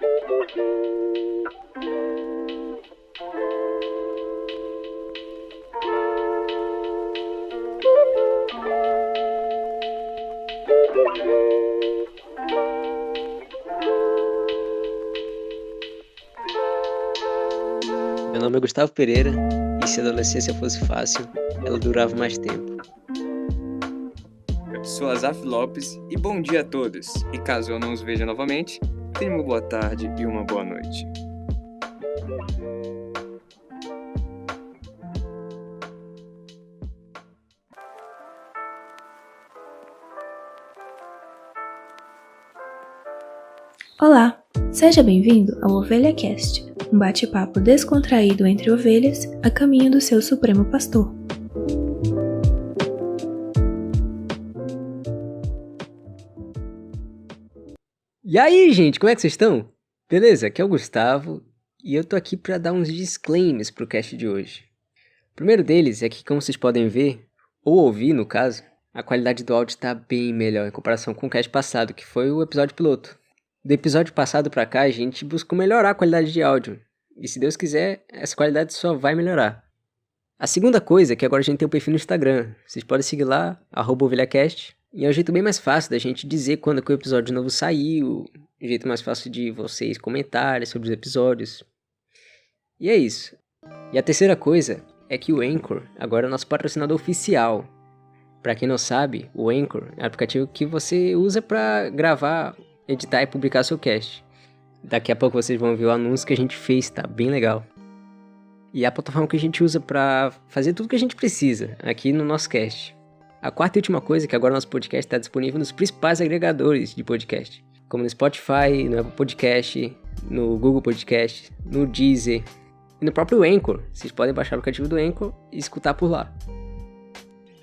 Meu nome é Gustavo Pereira e se a adolescência fosse fácil, ela durava mais tempo. Eu sou Azaf Lopes e bom dia a todos. E caso eu não os veja novamente, tenha uma boa tarde e uma boa noite. Olá, seja bem-vindo ao Ovelha Cast, um bate-papo descontraído entre ovelhas a caminho do seu supremo pastor. E aí, gente, como é que vocês estão? Beleza? Aqui é o Gustavo e eu tô aqui pra dar uns disclaimers pro cast de hoje. O primeiro deles é que, como vocês podem ver, ou ouvir no caso, a qualidade do áudio tá bem melhor em comparação com o cast passado, que foi o episódio piloto. Do episódio passado pra cá, a gente buscou melhorar a qualidade de áudio. E se Deus quiser, essa qualidade só vai melhorar. A segunda coisa é que agora a gente tem um perfil no Instagram. Vocês podem seguir lá, @ovelhacast. E é um jeito bem mais fácil da gente dizer quando que o episódio novo saiu. Um jeito mais fácil de vocês comentarem sobre os episódios. E é isso. E a terceira coisa é que o Anchor agora é nosso patrocinador oficial. Pra quem não sabe, o Anchor é um aplicativo que você usa pra gravar, editar e publicar seu cast. Daqui a pouco vocês vão ver o anúncio que a gente fez, tá bem legal. E é a plataforma que a gente usa pra fazer tudo que a gente precisa aqui no nosso cast. A quarta e última coisa é que agora nosso podcast está disponível nos principais agregadores de podcast, como no Spotify, no Apple Podcast, no Google Podcast, no Deezer e no próprio Anchor. Vocês podem baixar o aplicativo do Anchor e escutar por lá.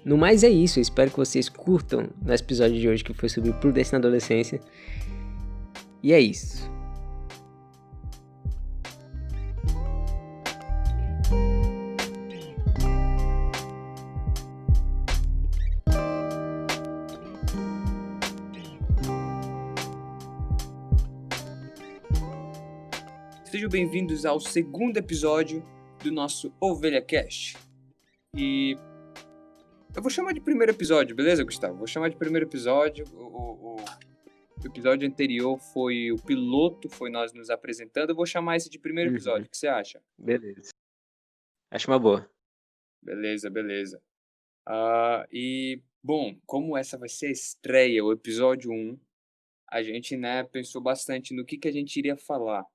No mais é isso, eu espero que vocês curtam nosso episódio de hoje que foi sobre prudência na adolescência. E é isso. Sejam bem-vindos ao segundo episódio do nosso Ovelha Cast. E eu vou chamar de primeiro episódio, beleza, Gustavo? Vou chamar de primeiro episódio. O episódio anterior foi o piloto, foi nós nos apresentando. Eu vou chamar esse de primeiro episódio. O que você acha? Beleza. Acho uma boa. Beleza. E, bom, como essa vai ser a estreia, o episódio 1, a gente, pensou bastante no que a gente iria falar.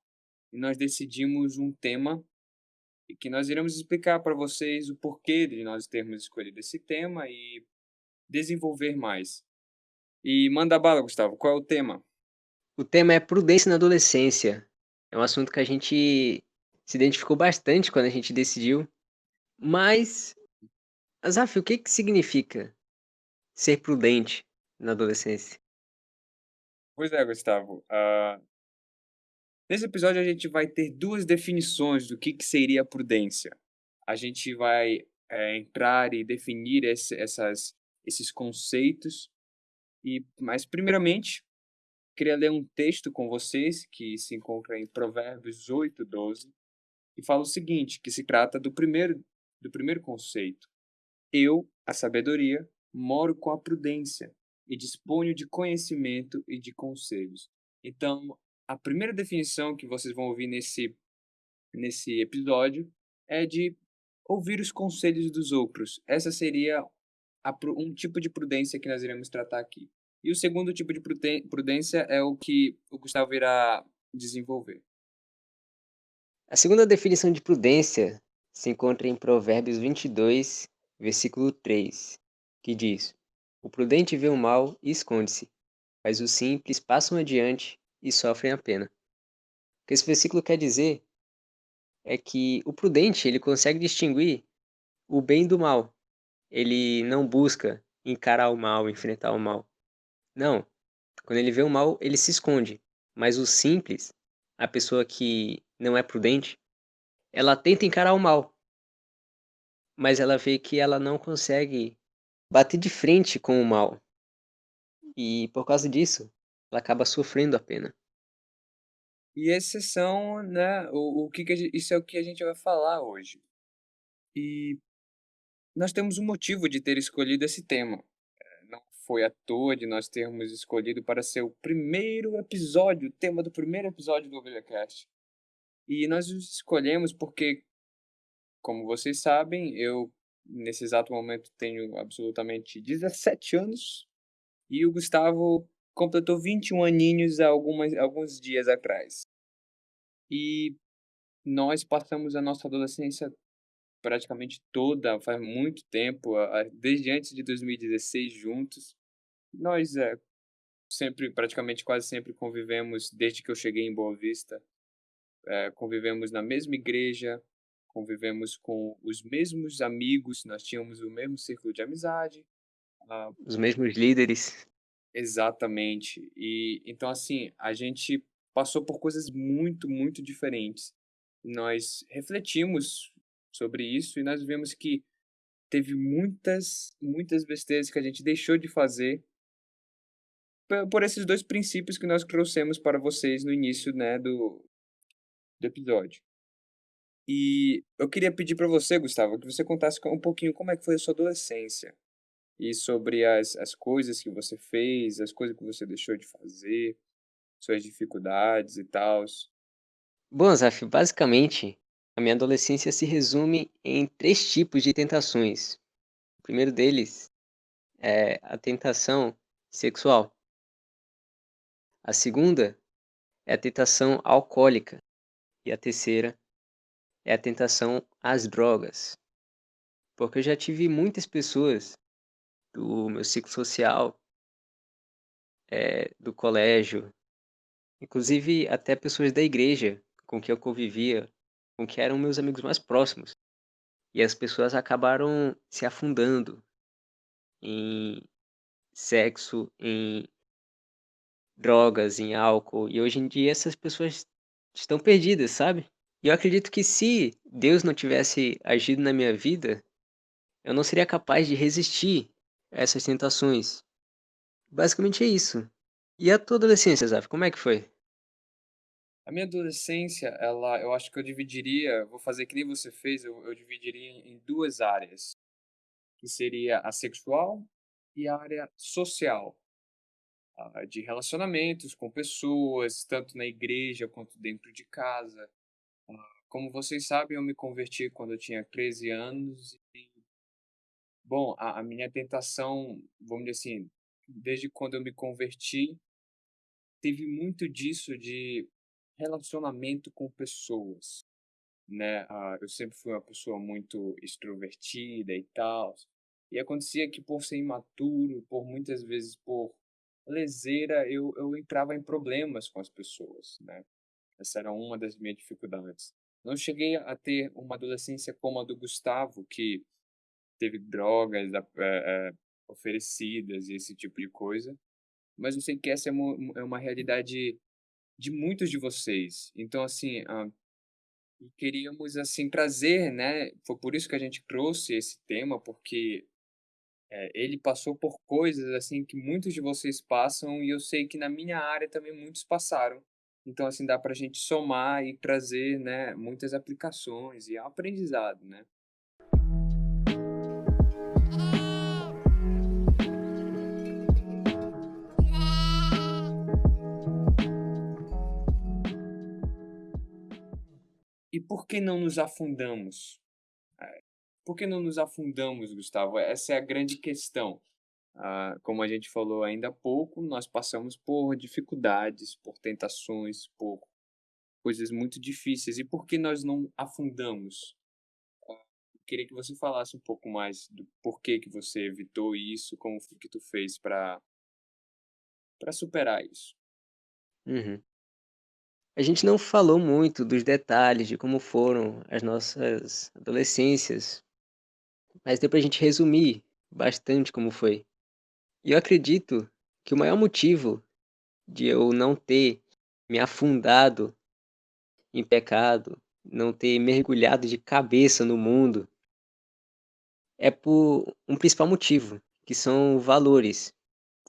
E nós decidimos um tema e que nós iremos explicar para vocês o porquê de nós termos escolhido esse tema e desenvolver mais. E manda bala, Gustavo, qual é o tema? O tema é prudência na adolescência. É um assunto que a gente se identificou bastante quando a gente decidiu. Mas, Azaf, o que significa ser prudente na adolescência? Pois é, Gustavo. Nesse episódio a gente vai ter duas definições do que seria a prudência. A gente vai entrar e definir esses conceitos. Mas, primeiramente, queria ler um texto com vocês que se encontra em Provérbios 8:12 e fala o seguinte, que se trata do primeiro conceito. Eu, a sabedoria, moro com a prudência e disponho de conhecimento e de conselhos. Então, a primeira definição que vocês vão ouvir nesse episódio é de ouvir os conselhos dos outros. Essa seria um tipo de prudência que nós iremos tratar aqui. E o segundo tipo de prudência é o que o Gustavo irá desenvolver. A segunda definição de prudência se encontra em Provérbios 22, versículo 3, que diz: O prudente vê o mal e esconde-se, mas os simples passam adiante e sofrem a pena. O que esse versículo quer dizer é que o prudente ele consegue distinguir o bem do mal. Ele não busca encarar o mal, enfrentar o mal. Não. Quando ele vê o mal, ele se esconde. Mas o simples, a pessoa que não é prudente, ela tenta encarar o mal, mas ela vê que ela não consegue bater de frente com o mal. E por causa disso, ela acaba sofrendo a pena. E esses são, né, o que que isso é o que a gente vai falar hoje. E nós temos um motivo de ter escolhido esse tema. Não foi à toa de nós termos escolhido para ser o primeiro episódio, o tema do primeiro episódio do OvelhaCast. E nós os escolhemos porque, como vocês sabem, eu nesse exato momento tenho absolutamente 17 anos e o Gustavo completou 21 aninhos há alguns dias atrás. E nós passamos a nossa adolescência praticamente toda, faz muito tempo, desde antes de 2016 juntos. Nós sempre, praticamente quase sempre convivemos, desde que eu cheguei em Boa Vista, convivemos na mesma igreja, convivemos com os mesmos amigos, nós tínhamos o mesmo círculo de amizade. ah, Os mesmos líderes. Exatamente. E então, assim, a gente passou por coisas muito, muito diferentes. Nós refletimos sobre isso e nós vemos que teve muitas, muitas besteiras que a gente deixou de fazer por esses dois princípios que nós trouxemos para vocês no início, né, do episódio. E eu queria pedir para você, Gustavo, que você contasse um pouquinho como é que foi a sua adolescência e sobre as coisas que você fez, as coisas que você deixou de fazer, suas dificuldades e tal. Bom, Zaf, basicamente, a minha adolescência se resume em três tipos de tentações. O primeiro deles é a tentação sexual. A segunda é a tentação alcoólica. E a terceira é a tentação às drogas. Porque eu já tive muitas pessoas do meu ciclo social, do colégio, inclusive até pessoas da igreja com que eu convivia, com que eram meus amigos mais próximos. E as pessoas acabaram se afundando em sexo, em drogas, em álcool. E hoje em dia essas pessoas estão perdidas, sabe? E eu acredito que se Deus não tivesse agido na minha vida, eu não seria capaz de resistir a essas tentações. Basicamente é isso. E a tua adolescência, Zaf, como é que foi? A minha adolescência, eu acho que eu dividiria, vou fazer que nem você fez, eu dividiria em duas áreas, que seria a sexual e a área social, de relacionamentos com pessoas, tanto na igreja quanto dentro de casa. Como vocês sabem, eu me converti quando eu tinha 13 anos e, bom, a minha tentação, vamos dizer assim, desde quando eu me converti, teve muito disso de relacionamento com pessoas, né? Eu sempre fui uma pessoa muito extrovertida e tal. E acontecia que por ser imaturo, por muitas vezes por leseira, eu entrava em problemas com as pessoas, né? Essa era uma das minhas dificuldades. Não cheguei a ter uma adolescência como a do Gustavo, que teve drogas oferecidas e esse tipo de coisa. Mas eu sei que essa é uma realidade de muitos de vocês. Então, assim, queríamos, assim, trazer, né? Foi por isso que a gente trouxe esse tema, porque ele passou por coisas, assim, que muitos de vocês passam e eu sei que na minha área também muitos passaram. Então, assim, dá pra gente somar e trazer, né, muitas aplicações e aprendizado, né? E por que não nos afundamos? Por que não nos afundamos, Gustavo? Essa é a grande questão. Como a gente falou ainda há pouco, nós passamos por dificuldades, por tentações, por coisas muito difíceis. E por que nós não afundamos? Queria que você falasse um pouco mais do porquê que você evitou isso, como foi que tu fez para superar isso. Uhum. A gente não falou muito dos detalhes de como foram as nossas adolescências, mas deu pra gente resumir bastante como foi. E eu acredito que o maior motivo de eu não ter me afundado em pecado, não ter mergulhado de cabeça no mundo, é por um principal motivo, que são valores.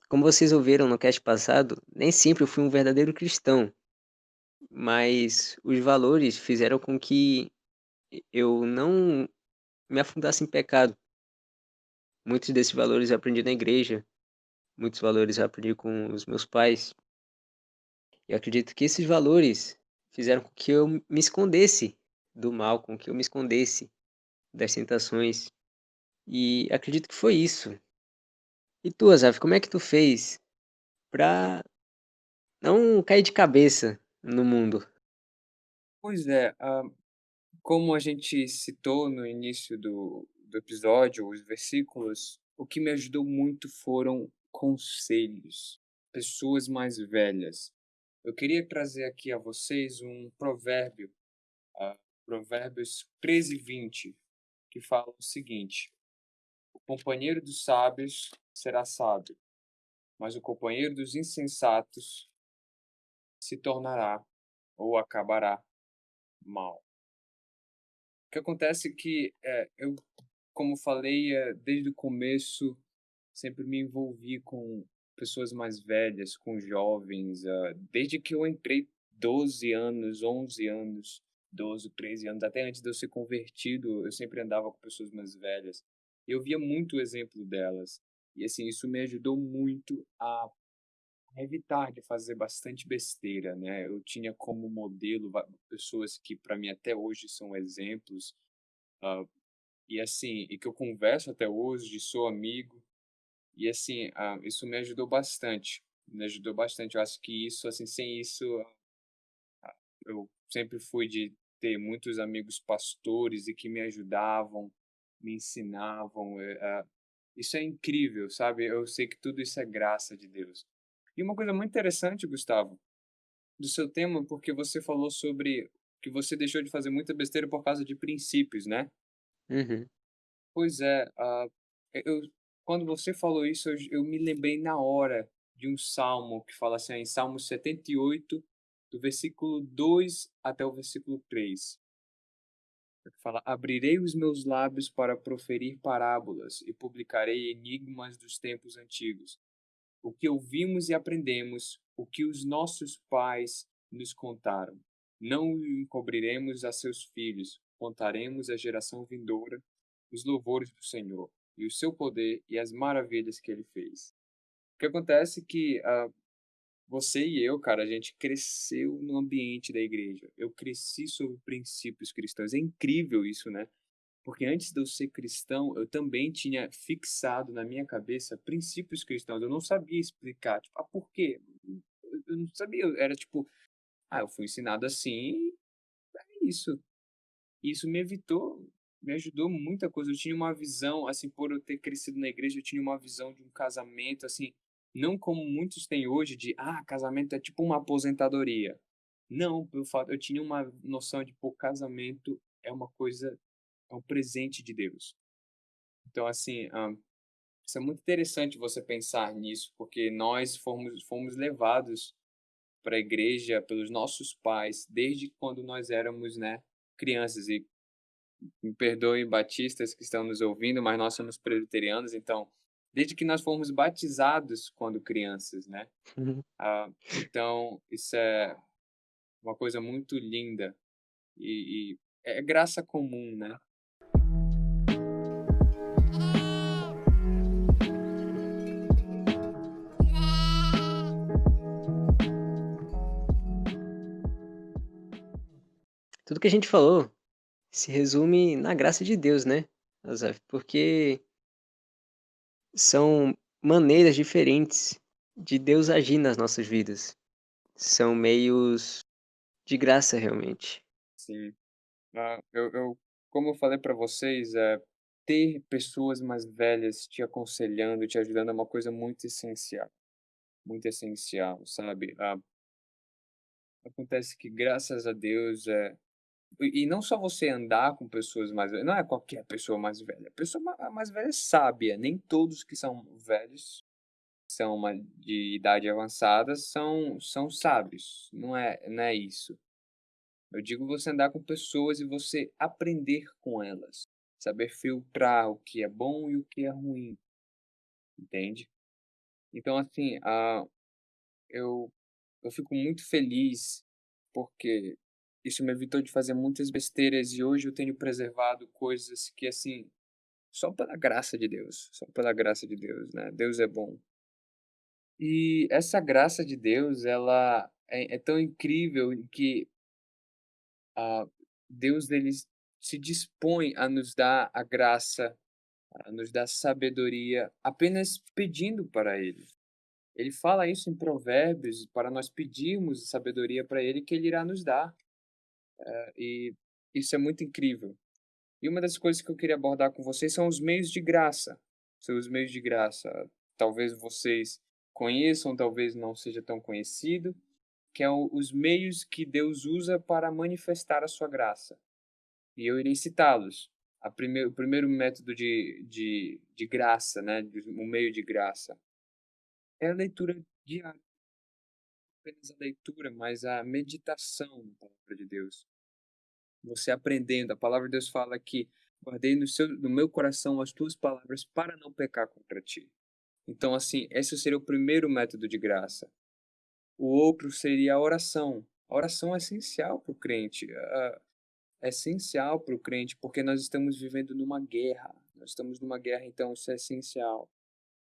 Como vocês ouviram no cast passado, nem sempre eu fui um verdadeiro cristão, mas os valores fizeram com que eu não me afundasse em pecado. Muitos desses valores eu aprendi na igreja, muitos valores eu aprendi com os meus pais. Eu acredito que esses valores fizeram com que eu me escondesse do mal, com que eu me escondesse das tentações. E acredito que foi isso. E tu, Azaf, como é que tu fez pra não cair de cabeça no mundo? Pois é, como a gente citou no início do episódio, os versículos, o que me ajudou muito foram conselhos, pessoas mais velhas. Eu queria trazer aqui a vocês um provérbio, Provérbios 13:20, que fala o seguinte: o companheiro dos sábios será sábio, mas o companheiro dos insensatos se tornará ou acabará mal. O que acontece é que eu, como falei, desde o começo, sempre me envolvi com pessoas mais velhas, com jovens, desde que eu entrei 12 anos, 11 anos, 12, 13 anos, até antes de eu ser convertido, eu sempre andava com pessoas mais velhas. E eu via muito o exemplo delas. E assim, isso me ajudou muito a evitar de fazer bastante besteira, né? Eu tinha como modelo pessoas que para mim até hoje são exemplos, ah, e assim, e que eu converso até hoje, sou amigo, e assim, isso me ajudou bastante. Me ajudou bastante. Eu acho que isso, assim, sem isso, eu sempre fui de ter muitos amigos pastores e que me ajudavam, me ensinavam. Isso é incrível, sabe? Eu sei que tudo isso é graça de Deus. E uma coisa muito interessante, Gustavo, do seu tema, porque você falou sobre que você deixou de fazer muita besteira por causa de princípios, né? Uhum. Pois é, eu quando você falou isso, eu me lembrei na hora de um salmo que fala assim, em Salmo 78, do versículo 2 até o versículo 3, que fala: "Abrirei os meus lábios para proferir parábolas e publicarei enigmas dos tempos antigos. O que ouvimos e aprendemos, o que os nossos pais nos contaram. Não o encobriremos a seus filhos, contaremos à geração vindoura os louvores do Senhor, e o seu poder e as maravilhas que ele fez." O que acontece é que você e eu, cara, a gente cresceu no ambiente da igreja. Eu cresci sob princípios cristãos. É incrível isso, né? Porque antes de eu ser cristão, eu também tinha fixado na minha cabeça princípios cristãos. Eu não sabia explicar, tipo, por quê? Eu não sabia, era tipo, eu fui ensinado assim, é isso. E isso me ajudou muita coisa. Eu tinha uma visão, assim, por eu ter crescido na igreja, eu tinha uma visão de um casamento, assim, não como muitos têm hoje, de, casamento é tipo uma aposentadoria. Não, pelo fato, eu tinha uma noção de, pô, casamento é uma coisa, é um presente de Deus. Então, assim, isso é muito interessante você pensar nisso, porque nós fomos levados para a igreja pelos nossos pais desde quando nós éramos, né, crianças. E me perdoem batistas que estão nos ouvindo, mas nós somos presbiterianos, então, desde que nós fomos batizados quando crianças, né? Uhum. Então, isso é uma coisa muito linda e é graça comum, né? Tudo que a gente falou se resume na graça de Deus, né, Azaf? Porque são maneiras diferentes de Deus agir nas nossas vidas. São meios de graça, realmente. Sim. Como eu falei para vocês, ter pessoas mais velhas te aconselhando, te ajudando é uma coisa muito essencial, sabe? Acontece que, graças a Deus, e não só você andar com pessoas mais velhas, não é qualquer pessoa mais velha. A pessoa mais velha é sábia. Nem todos que são velhos, são de idade avançada, são sábios. Não é isso. Eu digo você andar com pessoas e você aprender com elas. Saber filtrar o que é bom e o que é ruim, entende? Então, assim, eu, eu fico muito feliz porque isso me evitou de fazer muitas besteiras e hoje eu tenho preservado coisas que, assim, só pela graça de Deus, só pela graça de Deus, né? Deus é bom. E essa graça de Deus, ela é tão incrível que ah, Deus ele se dispõe a nos dar a graça, a nos dar sabedoria, apenas pedindo para Ele. Ele fala isso em Provérbios, para nós pedirmos sabedoria para Ele, que Ele irá nos dar. E isso é muito incrível. E uma das coisas que eu queria abordar com vocês são os meios de graça. São os meios de graça. Talvez vocês conheçam, talvez não seja tão conhecido, que é os meios que Deus usa para manifestar a sua graça. E eu irei citá-los. O primeiro método de graça, né, o meio de graça, é a leitura diária. Não apenas a leitura, mas a meditação na palavra de Deus. Você aprendendo. A palavra de Deus fala que guardei no meu coração as tuas palavras para não pecar contra ti. Então, assim, esse seria o primeiro método de graça. O outro seria a oração. A oração é essencial para o crente. É essencial para o crente, porque nós estamos vivendo numa guerra. Nós estamos numa guerra, então isso é essencial.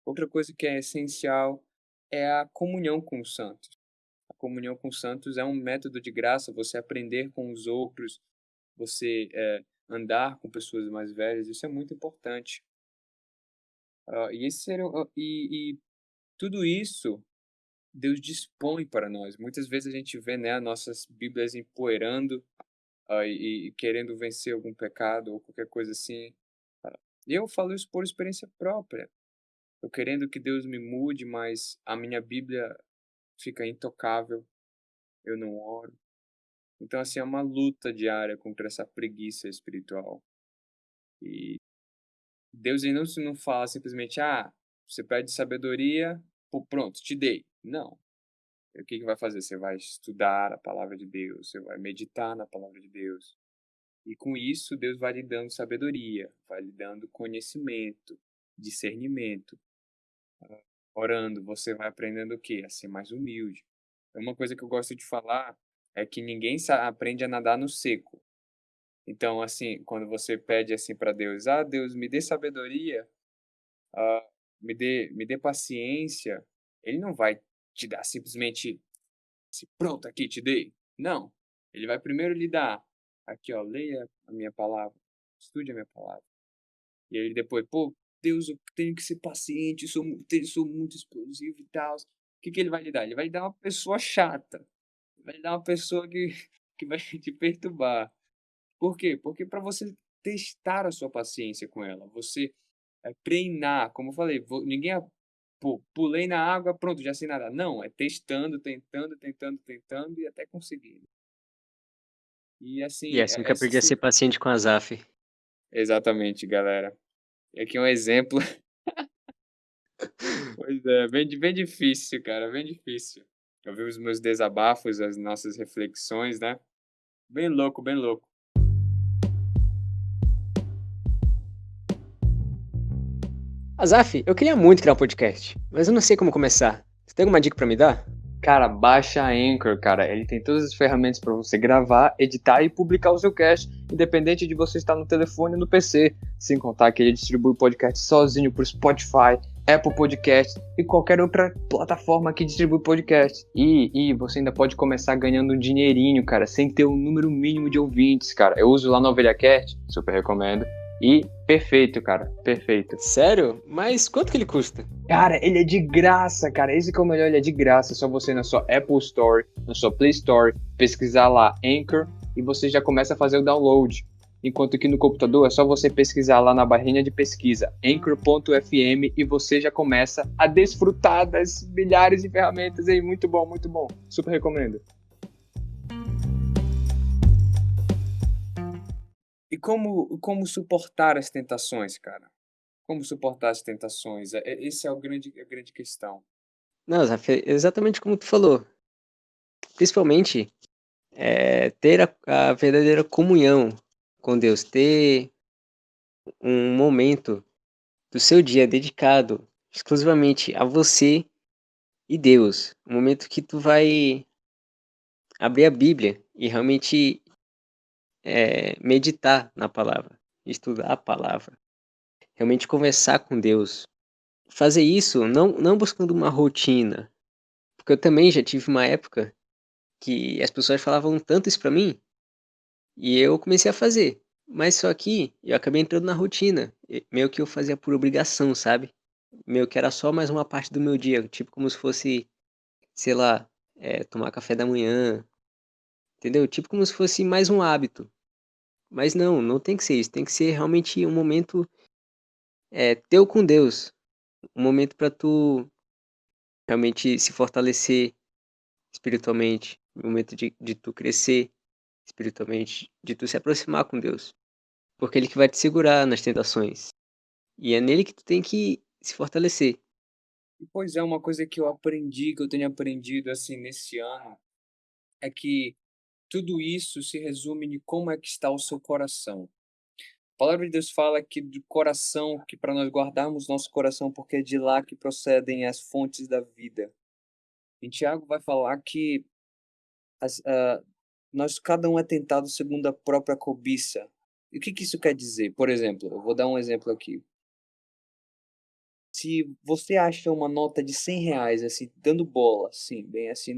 Outra coisa que é essencial é a comunhão com os santos. A comunhão com os santos é um método de graça, você aprender com os outros, você andar com pessoas mais velhas, isso é muito importante. E tudo isso Deus dispõe para nós. Muitas vezes a gente vê, né, nossas Bíblias empoeirando e querendo vencer algum pecado ou qualquer coisa assim. Eu falo isso por experiência própria. Eu querendo que Deus me mude, mas a minha Bíblia fica intocável. Eu não oro. Então, assim, é uma luta diária contra essa preguiça espiritual. E Deus ele não fala simplesmente, você pede sabedoria, pronto, te dei. Não. O que vai fazer? Você vai estudar a palavra de Deus, você vai meditar na palavra de Deus. E com isso, Deus vai lhe dando sabedoria, vai lhe dando conhecimento, discernimento. Orando, você vai aprendendo o quê? A ser mais humilde. Uma coisa que eu gosto de falar é que ninguém aprende a nadar no seco. Então, assim, quando você pede assim para Deus, Deus, me dê sabedoria, me dê paciência, Ele não vai te dar simplesmente, assim, pronto, aqui, te dei. Não. Ele vai primeiro lhe dar, aqui, ó, leia a minha palavra, estude a minha palavra. E aí depois, Deus, eu tenho que ser paciente, sou muito explosivo e tal. O que ele vai lhe dar? Ele vai lhe dar uma pessoa chata. Vai lhe dar uma pessoa que vai te perturbar. Por quê? Porque para você testar a sua paciência com ela, você treinar, como eu falei, ninguém pulei na água, pronto, já sei nadar. Não, é testando, tentando e até conseguir. E assim, E assim que eu aprendi a ser paciente com a Zaf. Exatamente, galera. Aqui um exemplo. Pois é, bem difícil, cara, bem difícil. Eu vi os meus desabafos, as nossas reflexões, né? Bem louco, bem louco. Azaf, eu queria muito criar um podcast, mas eu não sei como começar. Você tem alguma dica pra me dar? Cara, baixa a Anchor, cara. Ele tem todas as ferramentas para você gravar, editar e publicar o seu cast, independente de você estar no telefone ou no PC. Sem contar que ele distribui o podcast sozinho por Spotify, Apple Podcast e qualquer outra plataforma que distribui podcast. E você ainda pode começar ganhando um dinheirinho, cara, sem ter um número mínimo de ouvintes, cara. Eu uso lá no OvelhaCast, super recomendo. E perfeito, cara, perfeito. Sério? Mas quanto que ele custa? Cara, ele é de graça, cara. Esse que é o melhor, ele é de graça. É só você ir na sua Apple Store, na sua Play Store, pesquisar lá Anchor e você já começa a fazer o download. Enquanto que no computador é só você pesquisar lá na barrinha de pesquisa Anchor.fm e você já começa a desfrutar das milhares de ferramentas aí. Muito bom, muito bom. Super recomendo. E como suportar as tentações, cara? Como suportar as tentações? Esse é a grande questão. Não, Zaf, é exatamente como tu falou. Principalmente, ter a verdadeira comunhão com Deus. Ter um momento do seu dia dedicado exclusivamente a você e Deus. Um momento que tu vai abrir a Bíblia e realmente meditar na palavra, estudar a palavra, realmente conversar com Deus. Fazer isso não buscando uma rotina, porque eu também já tive uma época que as pessoas falavam tanto isso pra mim, e eu comecei a fazer. Mas só que eu acabei entrando na rotina, meio que eu fazia por obrigação, sabe? Meio que era só mais uma parte do meu dia, tipo como se fosse, sei lá, tomar café da manhã, entendeu? Tipo como se fosse mais um hábito. Mas não tem que ser isso, tem que ser realmente um momento teu com Deus, um momento pra tu realmente se fortalecer espiritualmente, um momento de tu crescer espiritualmente, de tu se aproximar com Deus, porque Ele que vai te segurar nas tentações, e é nele que tu tem que se fortalecer. E, pois é, uma coisa que eu aprendi, que eu tenho aprendido, assim, nesse ano, é que tudo isso se resume em como é que está o seu coração. A palavra de Deus fala que do coração, que para nós guardarmos nosso coração, porque é de lá que procedem as fontes da vida. Em Tiago vai falar que as, ah, nós, cada um é tentado segundo a própria cobiça. E o que que isso quer dizer? Por exemplo, eu vou dar um exemplo aqui. Se você acha uma nota de R$ 100, assim, dando bola, assim, bem assim,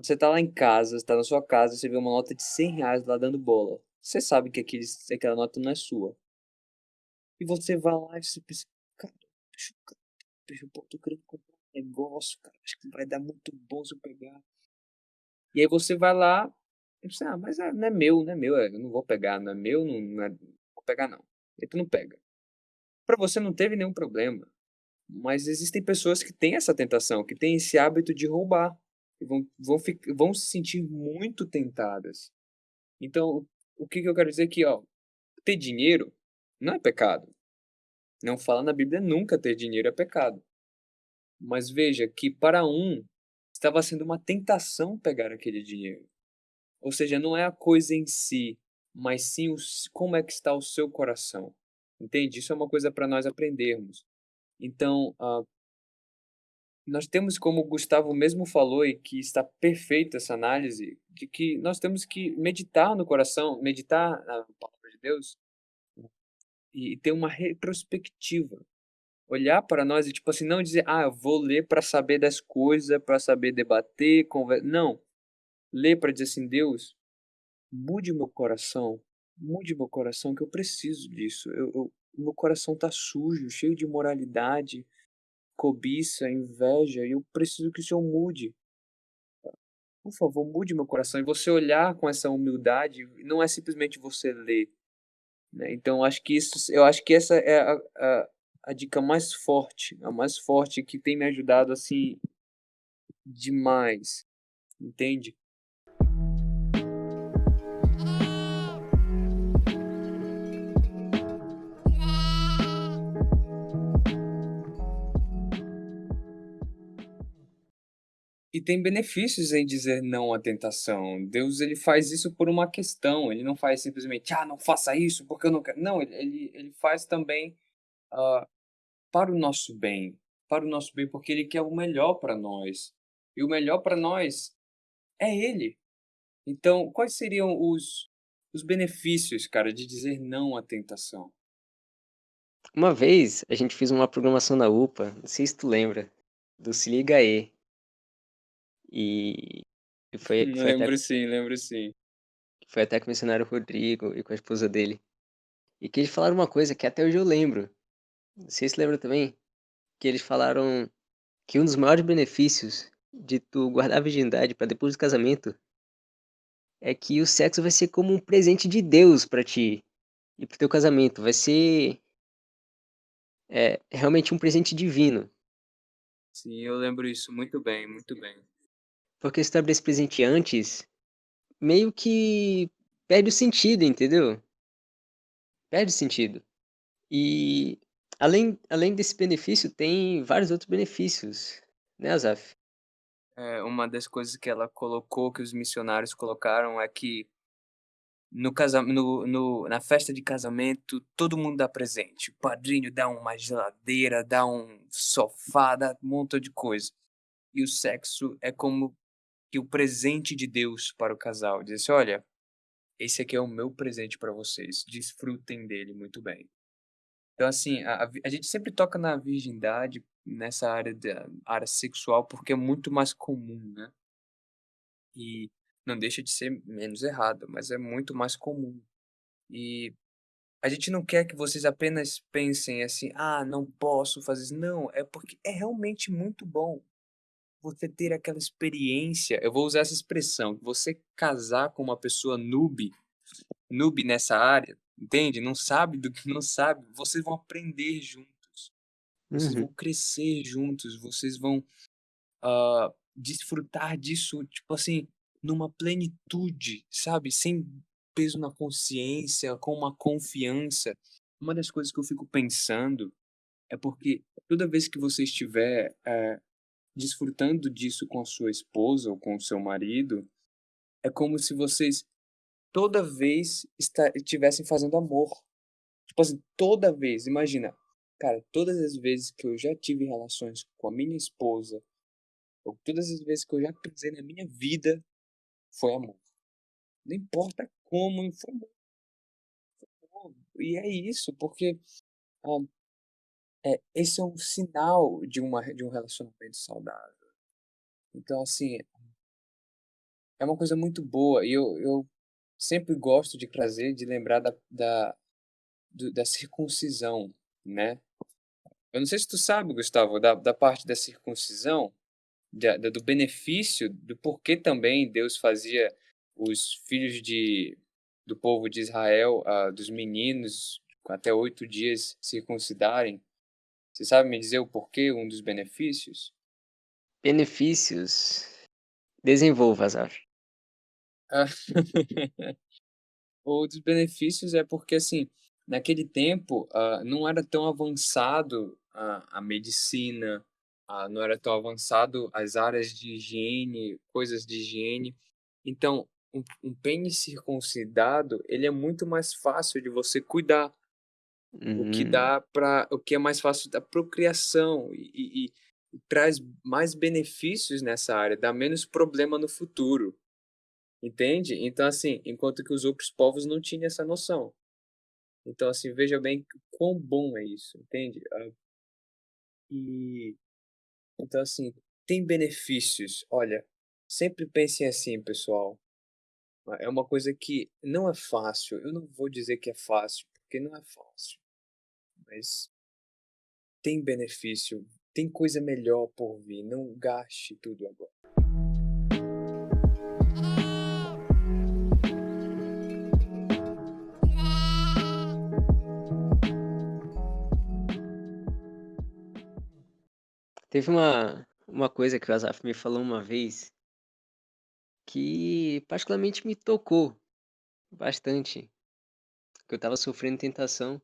você tá lá em casa, você tá na sua casa, você vê uma nota de R$ 100 lá dando bola. Você sabe que aquela nota não é sua. E você vai lá e você pensa, cara, cara, pô, tô querendo comprar um negócio, cara, acho que vai dar muito bom se eu pegar. E aí você vai lá e você, mas não é meu, não é meu, eu não vou pegar, não é meu, não vou pegar não. E tu não pega. Pra você não teve nenhum problema. Mas existem pessoas que têm essa tentação, que têm esse hábito de roubar. E vão se sentir muito tentadas. Então, o que que eu quero dizer aqui, ó? Ter dinheiro não é pecado. Não fala na Bíblia nunca ter dinheiro é pecado. Mas veja que para um estava sendo uma tentação pegar aquele dinheiro. Ou seja, não é a coisa em si, mas sim como é que está o seu coração. Entende? Isso é uma coisa para nós aprendermos. Então, nós temos, como o Gustavo mesmo falou, e que está perfeita essa análise, de que nós temos que meditar no coração, meditar na palavra de Deus e ter uma retrospectiva. Olhar para nós e, tipo assim, não dizer, eu vou ler para saber das coisas, para saber debater, conversar. Não. Ler para dizer assim, Deus, mude meu coração, que eu preciso disso. Meu coração está sujo, cheio de imoralidade, cobiça, inveja, e eu preciso que o Senhor mude. Por favor, mude meu coração. E você olhar com essa humildade, não é simplesmente você ler, né. Então eu acho que essa é a dica mais forte, a mais forte que tem me ajudado, assim, demais, entende? E tem benefícios em dizer não à tentação. Deus, ele faz isso por uma questão, ele não faz simplesmente: não faça isso porque eu não quero". Não, ele faz também, hã, para o nosso bem, porque ele quer o melhor para nós. E o melhor para nós é ele. Então, quais seriam os benefícios, cara, de dizer não à tentação? Uma vez a gente fez uma programação na UPA, não sei se tu lembra, do Se Liga Aí, e e foi foi até Lembro sim. foi até com o missionário Rodrigo e com a esposa dele, e que eles falaram uma coisa que até hoje eu lembro, não sei se lembra também, que eles falaram que um dos maiores benefícios de tu guardar a virgindade para depois do casamento é que o sexo vai ser como um presente de Deus pra ti e para o teu casamento, vai ser, realmente um presente divino, Sim, eu lembro isso muito bem, muito bem. porque se tu abrir esse presente antes, meio que perde o sentido, entendeu? Perde o sentido. E além desse benefício, tem vários outros benefícios, né, Azaf? Uma das coisas que ela colocou, que os missionários colocaram, é que no casa no na festa de casamento, todo mundo dá presente. O padrinho dá uma geladeira, dá um sofá, dá um montão de coisa. E o sexo é como que o presente de Deus para o casal. Diz assim: olha, esse aqui é o meu presente para vocês, desfrutem dele muito bem. Então, assim, a gente sempre toca na virgindade, nessa área da área sexual, porque é muito mais comum, né? E não deixa de ser menos errado, mas é muito mais comum. E a gente não quer que vocês apenas pensem assim: "Ah, não posso fazer isso". Não, é porque é realmente muito bom você ter aquela experiência. Eu vou usar essa expressão, você casar com uma pessoa noob nessa área, entende? Não sabe do que não sabe, vocês vão aprender juntos, vocês vão Uhum. crescer juntos, vocês vão, desfrutar disso, tipo assim, numa plenitude, sabe, sem peso na consciência, com uma confiança. Uma das coisas que eu fico pensando é porque toda vez que você estiver, desfrutando disso com a sua esposa ou com o seu marido, é como se vocês toda vez estivessem fazendo amor. Tipo assim, toda vez, imagina, cara, todas as vezes que eu já tive relações com a minha esposa, ou todas as vezes que eu já pisei na minha vida, foi amor. Não importa como, foi amor. E é isso, porque ah, esse é um sinal de um relacionamento saudável. Então, assim, é uma coisa muito boa. E eu sempre gosto de trazer, de lembrar da circuncisão, né? Eu não sei se tu sabe, Gustavo, da parte da circuncisão, do benefício, do porquê também Deus fazia os filhos do povo de Israel, dos meninos, com até 8 dias circuncidarem. Você sabe me dizer o porquê, um dos benefícios? Benefícios. Desenvolva, Azaf. Ah, um dos benefícios é porque, assim, naquele tempo, não era tão avançado a medicina, não era tão avançado as áreas de higiene, coisas de higiene. Então, um pênis circuncidado, ele é muito mais fácil de você cuidar, Hum, o que é mais fácil da procriação e traz mais benefícios nessa área, dá menos problema no futuro, entende? Então, assim, enquanto que os outros povos não tinham essa noção. Então, assim, veja bem quão bom é isso, entende? E então, assim, tem benefícios. Olha, sempre pensem assim, pessoal. É uma coisa que não é fácil. Eu não vou dizer que é fácil, porque não é fácil. Mas tem benefício. Tem coisa melhor por vir. Não gaste tudo agora. teve uma coisa que o Azaf me falou uma vez que particularmente me tocou bastante, que eu estava sofrendo tentação.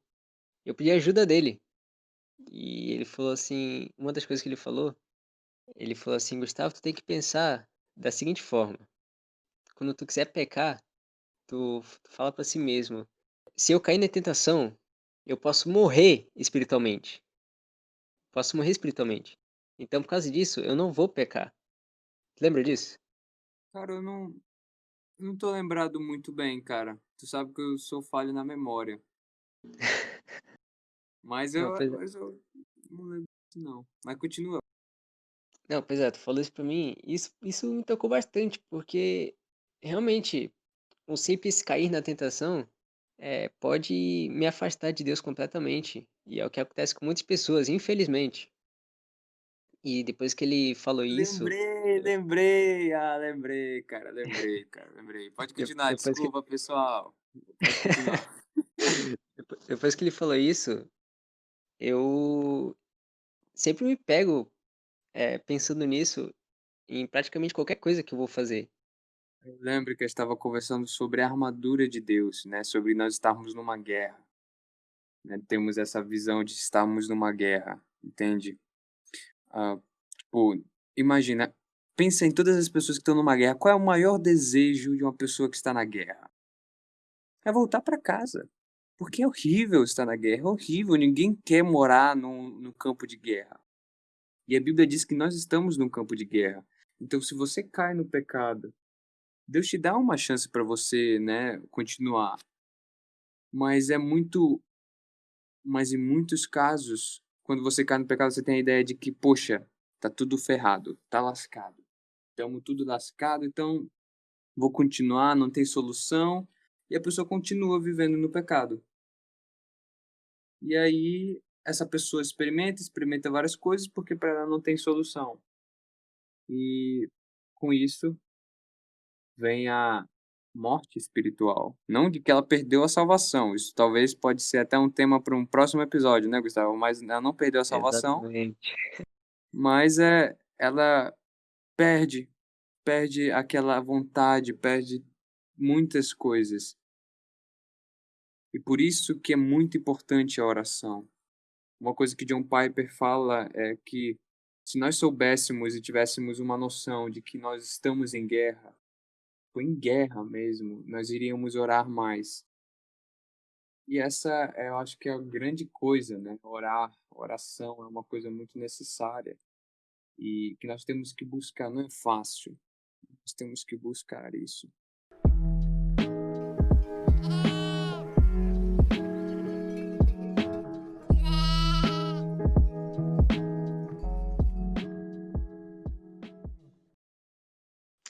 Eu pedi ajuda dele. E ele falou assim, uma das coisas que ele falou assim, Gustavo, tu tem que pensar da seguinte forma, quando tu quiser pecar, tu fala pra si mesmo, se eu cair na tentação, eu posso morrer espiritualmente. Posso morrer espiritualmente. Então, por causa disso, eu não vou pecar. Lembra disso? Cara, eu não tô lembrado muito bem, cara. Tu sabe que eu sou falho na memória. Mas Não, pois é. mas eu não lembro disso não. Mas continua. Não, pois é, tu falou isso pra mim, isso me tocou bastante, porque realmente um simples cair na tentação pode me afastar de Deus completamente. E é o que acontece com muitas pessoas, infelizmente. E depois que ele falou isso, Lembrei, cara, lembrei. Pode de- continuar, depois que, desculpa, pessoal. Pode continuar. depois que ele falou isso, eu sempre me pego pensando nisso em praticamente qualquer coisa que eu vou fazer. Eu lembro que eu estava conversando sobre a armadura de Deus, né? Sobre nós estarmos numa guerra, né? Temos essa visão de estarmos numa guerra, entende? Ah, tipo, imagina, pensa em todas as pessoas que estão numa guerra. Qual é o maior desejo de uma pessoa que está na guerra? É voltar para casa. Porque é horrível estar na guerra, é horrível. Ninguém quer morar no campo de guerra. E a Bíblia diz que nós estamos num campo de guerra. Então, se você cai no pecado, Deus te dá uma chance para você, né, continuar. Mas em muitos casos, quando você cai no pecado, você tem a ideia de que, poxa, tá tudo ferrado, tá lascado. Estamos tudo lascado, então vou continuar, não tem solução. E a pessoa continua vivendo no pecado. E aí, essa pessoa experimenta várias coisas, porque para ela não tem solução. E com isso vem a morte espiritual. Não de que ela perdeu a salvação. Isso talvez pode ser até um tema para um próximo episódio, né, Gustavo? Mas ela não perdeu a salvação, Exatamente. mas ela perde, perde aquela vontade, perde muitas coisas. E por isso que é muito importante a oração. Uma coisa que John Piper fala é que se nós soubéssemos e tivéssemos uma noção de que nós estamos em guerra, ou em guerra mesmo, nós iríamos orar mais. E essa, eu acho que é a grande coisa, né? Oração é uma coisa muito necessária e que nós temos que buscar. Não é fácil, nós temos que buscar isso.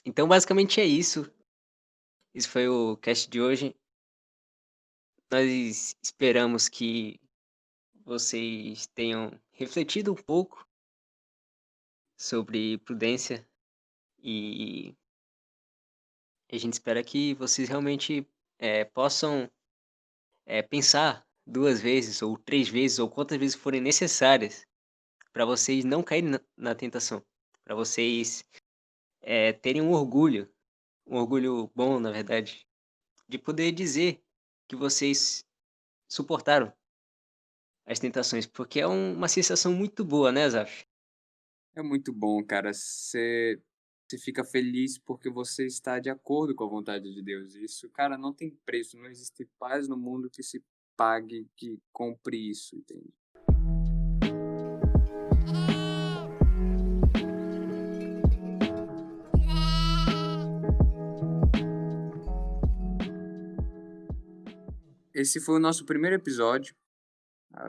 Então, basicamente é isso. Esse foi o cast de hoje. Nós esperamos que vocês tenham refletido um pouco sobre prudência e a gente espera que vocês realmente possam pensar 2 vezes ou 3 vezes ou quantas vezes forem necessárias para vocês não caírem na tentação, para vocês terem um orgulho bom, na verdade, de poder dizer que vocês suportaram as tentações, porque é uma sensação muito boa, né, Zaf? É muito bom, cara. Você fica feliz porque você está de acordo com a vontade de Deus. Isso, cara, não tem preço. Não existe paz no mundo que se pague, que compre isso, entende? Esse foi o nosso primeiro episódio.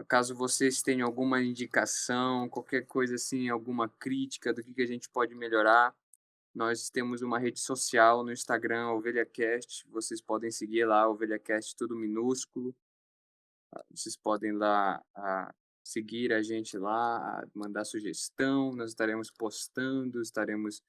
Caso vocês tenham alguma indicação, qualquer coisa assim, alguma crítica do que a gente pode melhorar, nós temos uma rede social no Instagram, OvelhaCast. Vocês podem seguir lá, OvelhaCast, tudo minúsculo. Vocês podem lá seguir a gente lá, mandar sugestão. Nós estaremos postando, estaremos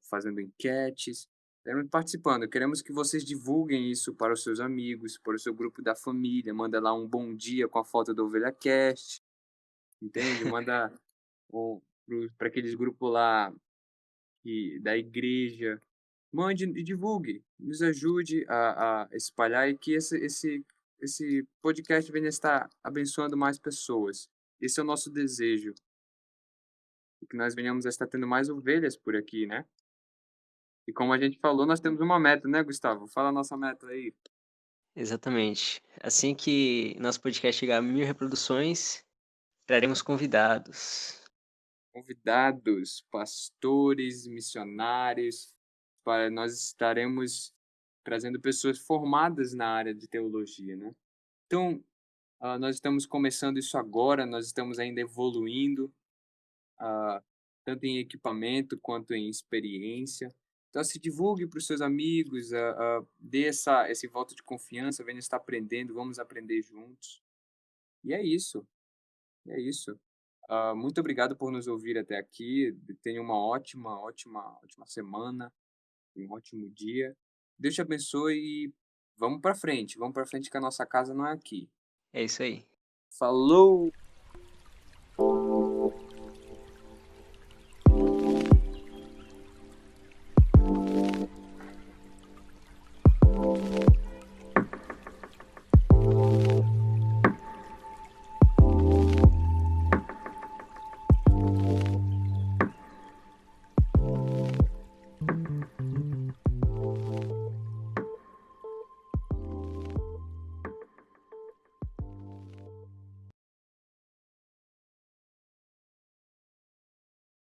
fazendo enquetes, estaremos participando. Queremos que vocês divulguem isso para os seus amigos, para o seu grupo da família. Manda lá um bom dia com a foto do OvelhaCast, entende? Manda para aqueles grupos lá da igreja. Mande e divulgue, nos ajude a espalhar e que esse podcast venha estar abençoando mais pessoas. Esse é o nosso desejo, que nós venhamos a estar tendo mais ovelhas por aqui, né? E como a gente falou, nós temos uma meta, né, Gustavo? Fala a nossa meta aí. Exatamente. Assim que nosso podcast chegar a 1000 reproduções, traremos convidados. Convidados, pastores, missionários, nós estaremos trazendo pessoas formadas na área de teologia, né? Então, nós estamos começando isso agora, nós estamos ainda evoluindo, tanto em equipamento quanto em experiência. Então, se divulgue para os seus amigos, dê esse voto de confiança, venha estar aprendendo, vamos aprender juntos. E é isso, é isso. Muito obrigado por nos ouvir até aqui. Tenha uma ótima, ótima, ótima semana e um ótimo dia. Deus te abençoe e vamos para frente que a nossa casa não é aqui. É isso aí. Falou!